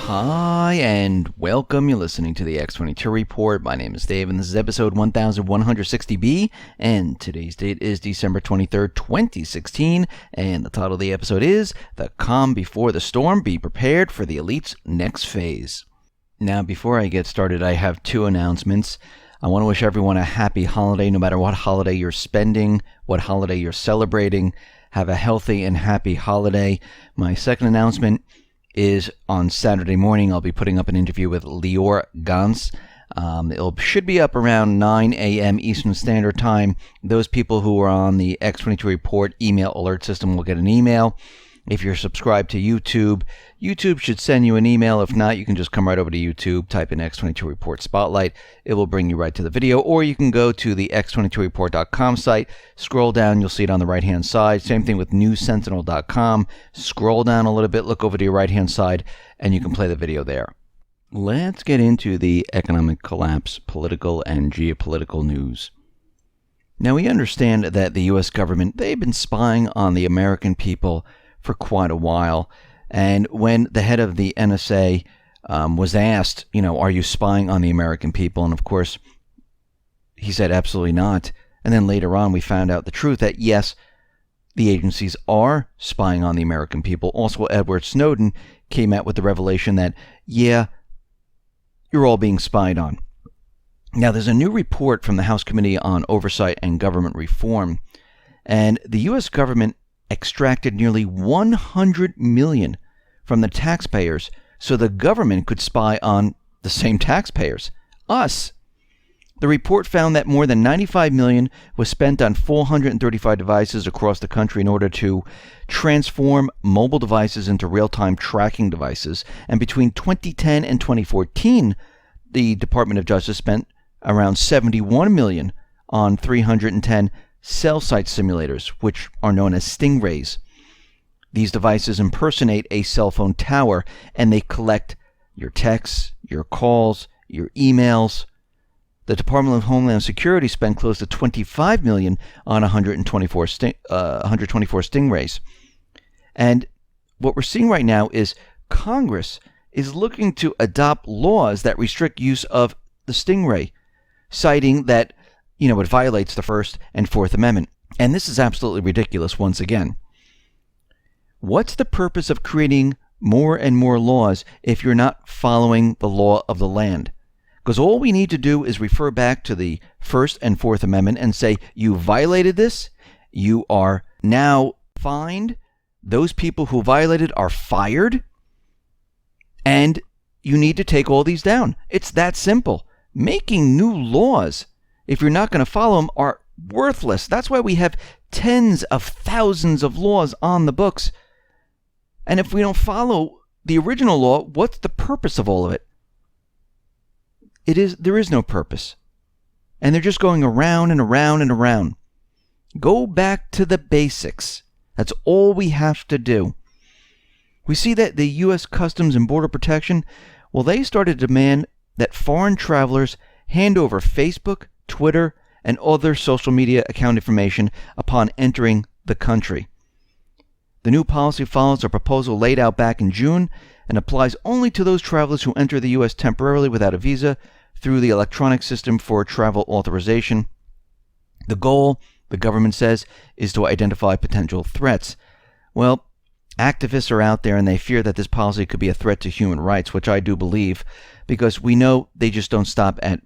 Hi, and welcome. You're listening to the X22 Report. My name is Dave, and this is episode 1160B, and today's date is December 23rd, 2016, and the title of the episode is The Calm Before the Storm. Be prepared for the elite's next phase. Now, before I get started, I have two announcements. I want to wish everyone a happy holiday, no matter what holiday you're spending, what holiday you're celebrating. Have a healthy and happy holiday. My second announcement is on Saturday morning. I'll be putting up an interview with Lior Gans. It should be up around 9 a.m. Eastern Standard Time. Those people who are on the X22 Report email alert system will get an email. If you're subscribed to YouTube, YouTube should send you an email. If not, you can just come right over to YouTube, type in X22 Report Spotlight. It will bring you right to the video. Or you can go to the X22Report.com site, scroll down, you'll see it on the right-hand side. Same thing with NewsSentinel.com. Scroll down a little bit, look over to your right-hand side, and you can play the video there. Let's get into the economic collapse, political and geopolitical news. Now, we understand that the U.S. government, they've been spying on the American people for quite a while. And when the head of the NSA was asked, are you spying on the American people? And of course, he said absolutely not. And then later on, we found out the truth that yes, the agencies are spying on the American people. Also, Edward Snowden came out with the revelation that, yeah, you're all being spied on. Now, there's a new report from the House Committee on Oversight and Government Reform, and the U.S. government extracted nearly $100 million from the taxpayers so the government could spy on the same taxpayers, us. The report found that more than $95 million was spent on 435 devices across the country in order to transform mobile devices into real-time tracking devices. And between 2010 and 2014, the Department of Justice spent around $71 million on 310 cell site simulators, which are known as stingrays. These devices impersonate a cell phone tower, and they collect your texts, your calls, your emails. The Department of Homeland Security spent close to $25 million on 124 stingrays. And what we're seeing right now is Congress is looking to adopt laws that restrict use of the stingray, citing that it violates the First and Fourth Amendment. And this is absolutely ridiculous once again. What's the purpose of creating more and more laws if you're not following the law of the land? Because all we need to do is refer back to the First and Fourth Amendment and say, you violated this, you are now fined, those people who violated are fired, and you need to take all these down. It's that simple. Making new laws, if you're not going to follow them, are worthless. That's why we have tens of thousands of laws on the books. And if we don't follow the original law, what's the purpose of all of it? There is no purpose. And they're just going around and around and around. Go back to the basics. That's all we have to do. We see that the U.S. Customs and Border Protection, they started to demand that foreign travelers hand over Facebook, Twitter, and other social media account information upon entering the country. The new policy follows a proposal laid out back in June and applies only to those travelers who enter the U.S. temporarily without a visa through the electronic system for travel authorization. The goal, the government says, is to identify potential threats. Well, activists are out there and they fear that this policy could be a threat to human rights, which I do believe, because we know they just don't stop at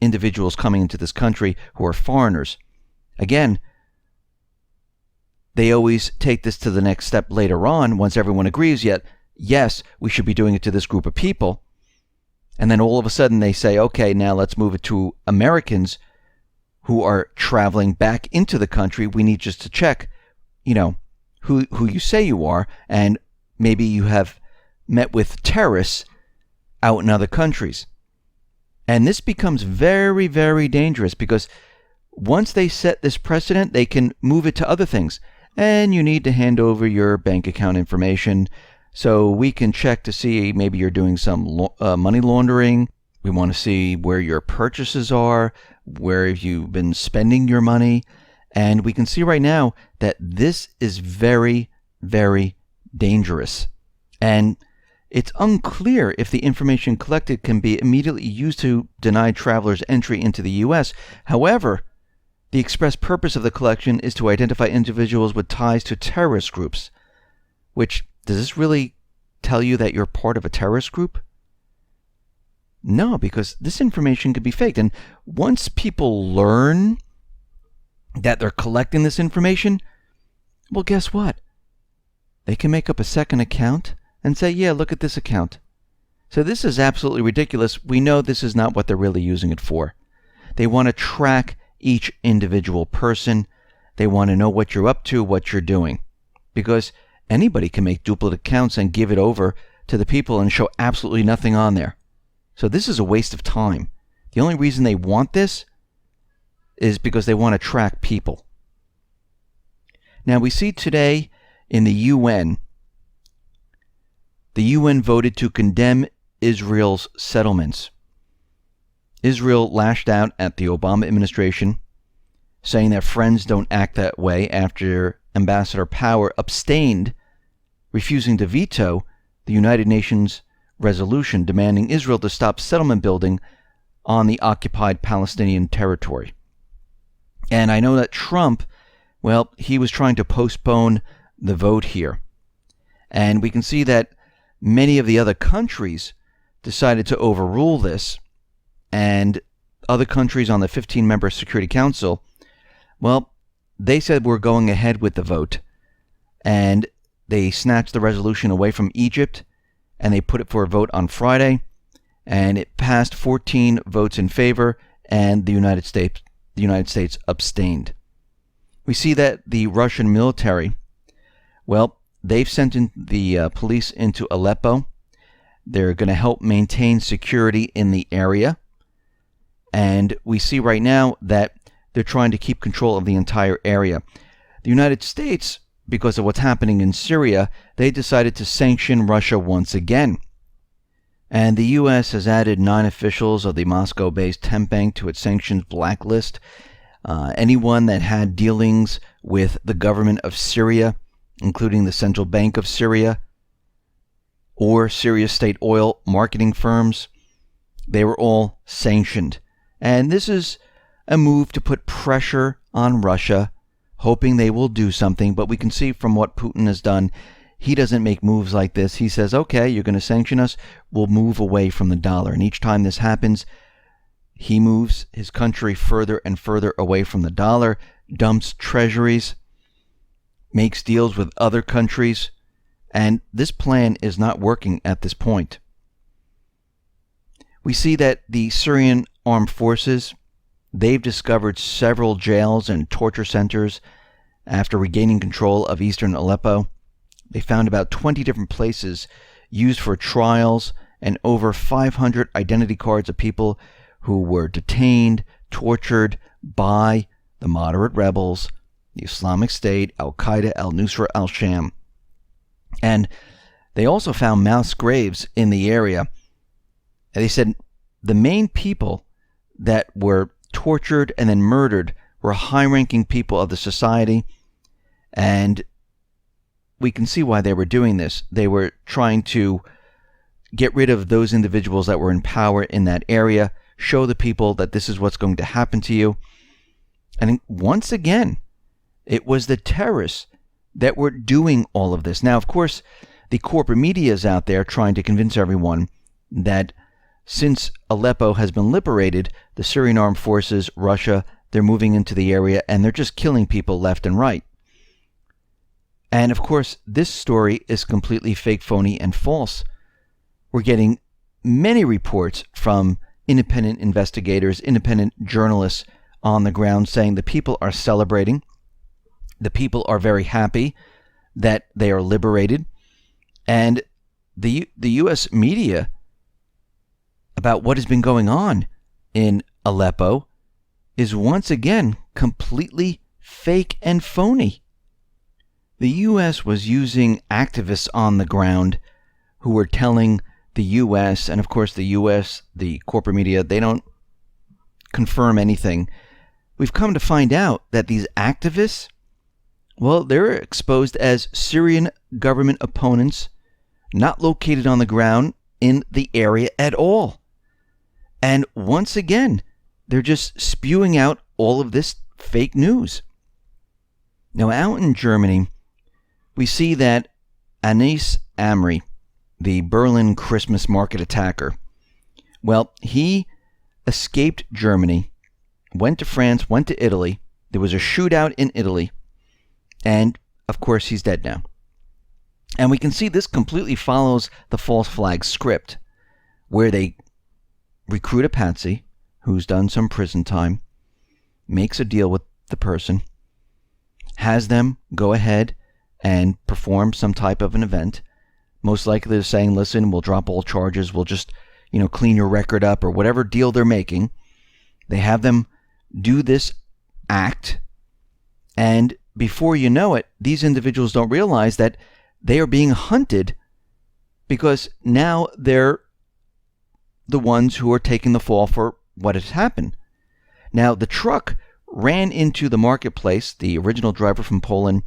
individuals coming into this country who are foreigners. Again, they always take this to the next step later on once everyone agrees, yet, yes, we should be doing it to this group of people. And then all of a sudden they say, okay, now let's move it to Americans who are traveling back into the country. We need just to check, who you say you are, and maybe you have met with terrorists out in other countries. And this becomes very, very dangerous because once they set this precedent, they can move it to other things. And you need to hand over your bank account information so we can check to see maybe you're doing some money laundering. We want to see where your purchases are, where you've been spending your money. And we can see right now that this is very, very dangerous. And It's unclear if the information collected can be immediately used to deny travelers entry into the U.S. However, the express purpose of the collection is to identify individuals with ties to terrorist groups. Which, does this really tell you that you're part of a terrorist group? No, because this information could be faked. And once people learn that they're collecting this information, well, guess what? They can make up a second account and say, yeah, look at this account. So this is absolutely ridiculous. We know this is not what they're really using it for. They want to track each individual person. They want to know what you're up to, what you're doing. Because anybody can make duplicate accounts and give it over to the people and show absolutely nothing on there. So this is a waste of time. The only reason they want this is because they want to track people. Now we see today in the UN voted to condemn Israel's settlements. Israel lashed out at the Obama administration, saying that friends don't act that way after Ambassador Power abstained, refusing to veto the United Nations resolution demanding Israel to stop settlement building on the occupied Palestinian territory. And I know that Trump, well, he was trying to postpone the vote here. And we can see that many of the other countries decided to overrule this, and other countries on the 15-member Security Council, well, they said we're going ahead with the vote, and they snatched the resolution away from Egypt, and they put it for a vote on Friday, and it passed 14 votes in favor, and the United States abstained. We see that the Russian military, well, they've sent in the police into Aleppo. They're going to help maintain security in the area. And we see right now that they're trying to keep control of the entire area. The United States, because of what's happening in Syria, they decided to sanction Russia once again. And the U.S. has added 9 officials of the Moscow-based temp bank to its sanctions blacklist. Anyone that had dealings with the government of Syria, including the Central Bank of Syria, or Syria state oil marketing firms, they were all sanctioned. And this is a move to put pressure on Russia, hoping they will do something. But we can see from what Putin has done, he doesn't make moves like this. He says, okay, you're going to sanction us, we'll move away from the dollar. And each time this happens, he moves his country further and further away from the dollar, dumps treasuries, makes deals with other countries, and this plan is not working at this point. We see that the Syrian armed forces, they've discovered several jails and torture centers after regaining control of eastern Aleppo. They found about 20 different places used for trials and over 500 identity cards of people who were detained, tortured by the moderate rebels, the Islamic State, Al-Qaeda, Al-Nusra, Al-Sham. And they also found mass graves in the area. And they said the main people that were tortured and then murdered were high-ranking people of the society. And we can see why they were doing this. They were trying to get rid of those individuals that were in power in that area, show the people that this is what's going to happen to you. And once again, it was the terrorists that were doing all of this. Now, of course, the corporate media is out there trying to convince everyone that since Aleppo has been liberated, the Syrian armed forces, Russia, they're moving into the area and they're just killing people left and right. And of course, this story is completely fake, phony, and false. We're getting many reports from independent investigators, independent journalists on the ground saying the people are celebrating. The people are very happy that they are liberated. And the U.S. media about what has been going on in Aleppo is once again completely fake and phony. The U.S. was using activists on the ground who were telling the U.S., and of course the U.S., the corporate media, they don't confirm anything. We've come to find out that these activists, well, they're exposed as Syrian government opponents not located on the ground in the area at all. And once again, they're just spewing out all of this fake news. Now, out in Germany, we see that Anis Amri, the Berlin Christmas market attacker, well, he escaped Germany, went to France, went to Italy. There was a shootout in Italy, and of course, he's dead now. And we can see this completely follows the false flag script, where they recruit a patsy who's done some prison time, makes a deal with the person, has them go ahead and perform some type of an event. Most likely they're saying, listen, we'll drop all charges, we'll just, clean your record up, or whatever deal they're making. They have them do this act, and before you know it, these individuals don't realize that they are being hunted, because now they're the ones who are taking the fall for what has happened. Now, the truck ran into the marketplace. The original driver from Poland,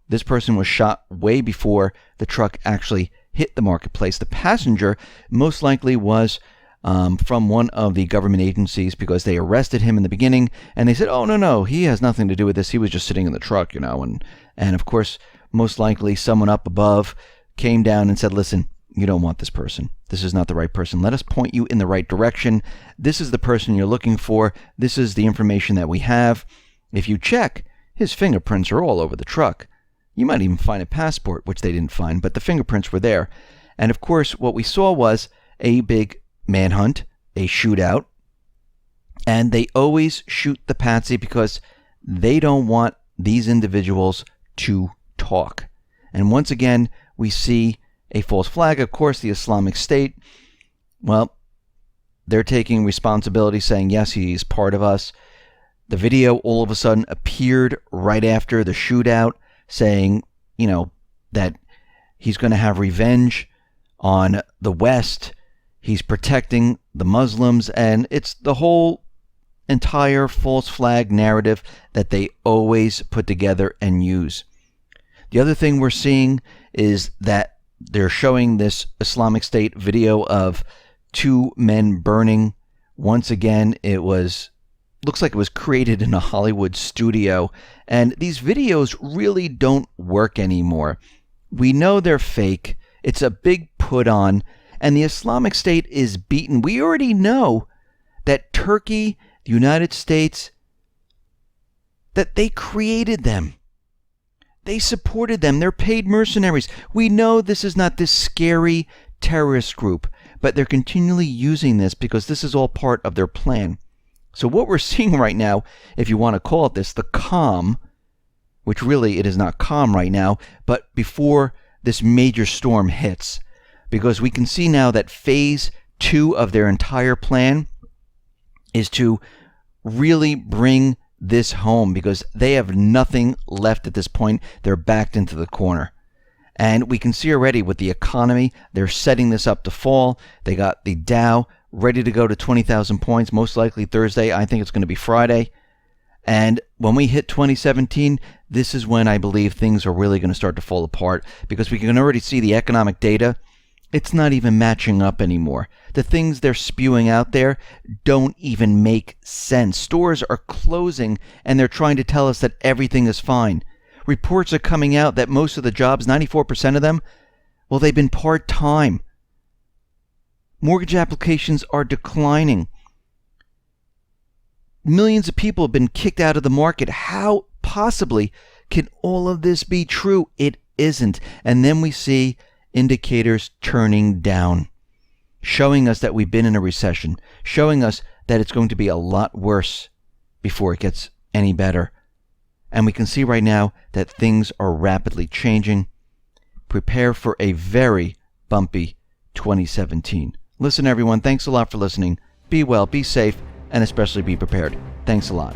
this person was shot way before the truck actually hit the marketplace. The passenger most likely was from one of the government agencies, because they arrested him in the beginning and they said, oh, no, he has nothing to do with this. He was just sitting in the truck, and of course, most likely someone up above came down and said, listen, you don't want this person. This is not the right person. Let us point you in the right direction. This is the person you're looking for. This is the information that we have. If you check, his fingerprints are all over the truck. You might even find a passport, which they didn't find, but the fingerprints were there. And of course, what we saw was a big manhunt, a shootout, and they always shoot the patsy because they don't want these individuals to talk. And once again, we see a false flag. Of course, the Islamic State, well, they're taking responsibility, saying, yes, he's part of us. The video all of a sudden appeared right after the shootout, saying, that he's going to have revenge on the West. He's protecting the Muslims, and it's the whole entire false flag narrative that they always put together and use. The other thing we're seeing is that they're showing this Islamic State video of two men burning. Once again, looks like it was created in a Hollywood studio, and these videos really don't work anymore. We know they're fake. It's a big put on, and the Islamic State is beaten. We already know that Turkey, the United States, that they created them. They supported them. They're paid mercenaries. We know this is not this scary terrorist group, but they're continually using this because this is all part of their plan. So what we're seeing right now, if you want to call it this, the calm, which really it is not calm right now, but before this major storm hits, because we can see now that phase 2 of their entire plan is to really bring this home, because they have nothing left at this point. They're backed into the corner. And we can see already with the economy, they're setting this up to fall. They got the Dow ready to go to 20,000 points, most likely Thursday. I think it's going to be Friday. And when we hit 2017, this is when I believe things are really going to start to fall apart, because we can already see the economic data. It's not even matching up anymore. The things they're spewing out there don't even make sense. Stores are closing and they're trying to tell us that everything is fine. Reports are coming out that most of the jobs, 94% of them, well, they've been part-time. Mortgage applications are declining. Millions of people have been kicked out of the market. How possibly can all of this be true? It isn't. And then we see indicators turning down, showing us that we've been in a recession, showing us that it's going to be a lot worse before it gets any better. And we can see right now that things are rapidly changing. Prepare for a very bumpy 2017. Listen, everyone, thanks a lot for listening. Be well, be safe, and especially be prepared. Thanks a lot.